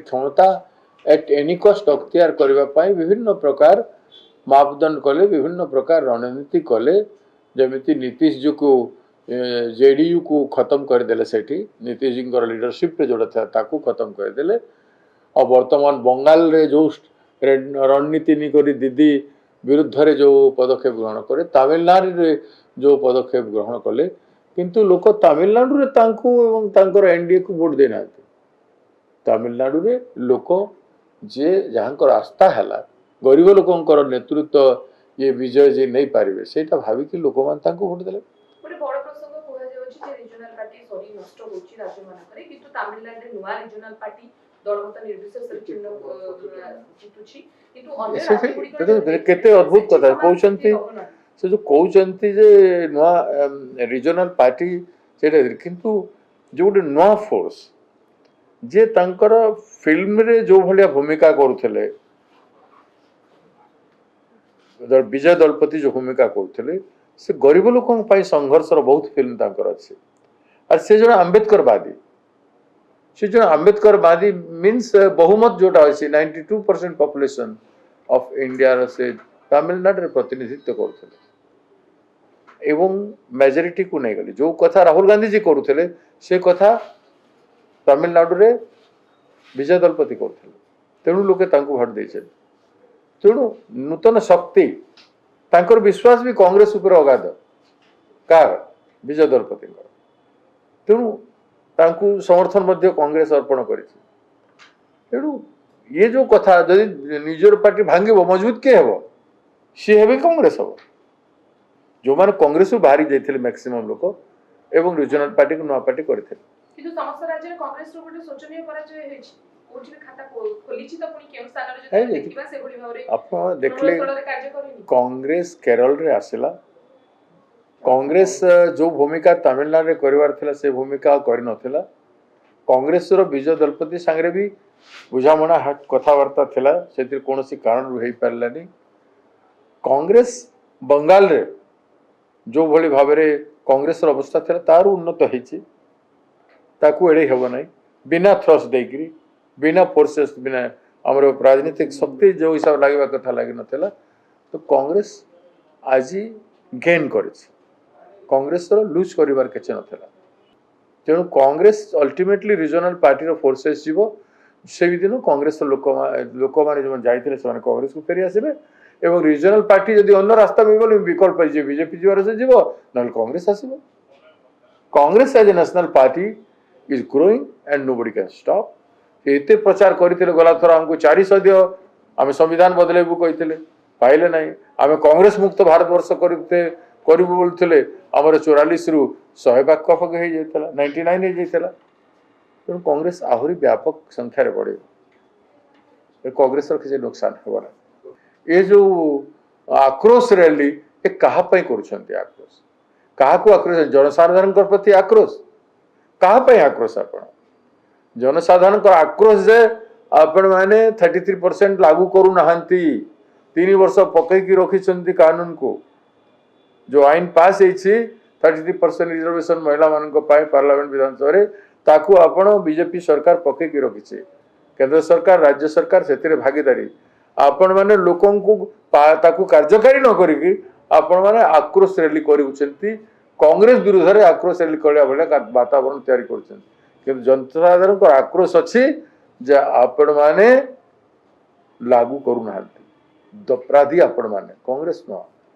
क्षमता at any कस्ट अख्तियार करने विभिन्न प्रकार मापदंड कले विभिन्न प्रकार रणनीति कले जमी नीतीश जी को जेडीयू को खत्म करदे से नीतीश जी लीडरशिप जोड़ा था ताकू खत्म करदे और वर्तमान बंगाल रे जो रणनीति नहीं करी दीदी विरुद्ध रे जो पदक्षेप ग्रहण करे तमिलनाडु रे जो पदक्षेप ग्रहण कले किंतु लोक तमिलनाडु रे तांकू एवं तांकर एनडीए को वोट देना तमिलनाडु रे लोक जे जहां आस्था है गरीब लोकंकर नेतृत्व ये विजय जे नहीं पारे से भाविकी लोक मैंने वोट देले केते अद्भुत कथा कहउछंती से जो कहउछंती जे नुआ रीजनल पार्टी सेटा किंतु जो गोटे नुआ फोर्स जे तांकर फिल्म रे जो भलिया भूमिका करूथले विजय दलपति जो भूमिका करूथले से गरीब लोकन पाई संघर्षर बहुत फिल्म तांकर अछि और से जण आंबेडकरवादी से जण आंबेडकरवादी मीन्स बहुमत जोटा अछि 92% पॉपुलेशन ऑफ इंडिया से तमिलनाडु रे प्रतिनिधित्व करूथले एवं मेजॉरिटी को नहीं गली जो कथा राहुल गांधी जी करूथले से कथा तमिलनाडु रे विजय दलपति करूथले तेणु लोके तांको भोट देछे तेणु नूतन शक्ति तांकर विश्वास भी कांग्रेस ऊपर अगाध कार विजय दलपति तेणु तांको समर्थन मध्य कांग्रेस अर्पण करिछि तेणु ये जो कथा जदि निजर पार्टी भांगिबो मजबूत के हेबो सी हेबे कांग्रेस हेबो जो माने कांग्रेस बाहरी जाइथिले मैक्सिमम लोक एवं रीजनल पार्टी को नवा पार्टी करथिले किंतु समस्त राज्य रे कांग्रेस रो गोटे शोचनीय पराजय हेछि कोठी खाता खोलिछि त पुनी केउ स्थान रे जे देखिबा से भली भाबरे आपण देखले कांग्रेस केरल रे आसिला कांग्रेस जो भूमिका तमिलनाडु रे करिवार थिला से भूमिका करि नथिला कांग्रेस रो विजय दलपति संगे भी बुझामणा कथावार्ता थिला सेतिर कोनोसी कारण रहि पारलानी कांग्रेस बंगाल रे जो भली भाबरे कांग्रेस रो अवस्था थिला तार उन्नत हेछि ताकू एडे हेबो नै बिना थ्रस्ट देकरी बिना फोर्सेस बिना हमरो राजनीतिक शक्ति जो हिसाब लागबा कथा लागि नथिला तो कांग्रेस आजी गेन करिछि कांग्रेस रो लूज करिवार केछ नथिला तेणु कांग्रेस अल्टीमेटली रीजनल पार्टी रो फोर्सेस जीवो से दिन कांग्रेस लोक माने जो जाइथिले से कांग्रेस को फेरी आसीबे एवं रीजनल पार्टी जदि अन्य रास्ता में गलो विकल्प जे बीजेपी जीवार से जीवो नल कांग्रेस आसीबो Congress as a national party is growing and nobody can stop एते प्रचार करथिले गला थर हमको 400 दियो आमे संविधान बदलेबू कहिथिले पाइले नाही आमे कांग्रेस मुक्त भारत वर्ष करबू बोलथिले हमर 44 रु 100 पाखपाख हो जाइतला 99 हो जाइतला तो कांग्रेस आहुरी व्यापक संख्या रे बढ़े कांग्रेस रो किसी नुकसान हेबा ये जो आक्रोश रैली ये कहा पई करूछंती आक्रोश कहा को आक्रोश जनसाधारण प्रति आक्रोश कहा पई आक्रोश आपण जनसाधारण को आक्रोश जे आपण माने 33% लागू करू नाहंती 3 वर्ष पकई की रखिछंती कानून को जो आईन पास हेछि 33% रिजर्वेशन महिला मान को पाए पार्लियामेंट विधानसभा रे ताकू आपण बीजेपी सरकार पकई की रखिछे केंद्र सरकार राज्य सरकार सेतिरे भागीदारी आपण माने लोकन को ताकू कार्यकारी न करिकि आपण माने आक्रोश रैली करिउछंती कांग्रेस विरुद्ध रे आक्रोश रैली करिया भले वातावरण तैयारी करछंती कि जनसाधारण को आक्रोश अच्छी जे आपण माने लागू करू ना अपराधी आपण माने कांग्रेस न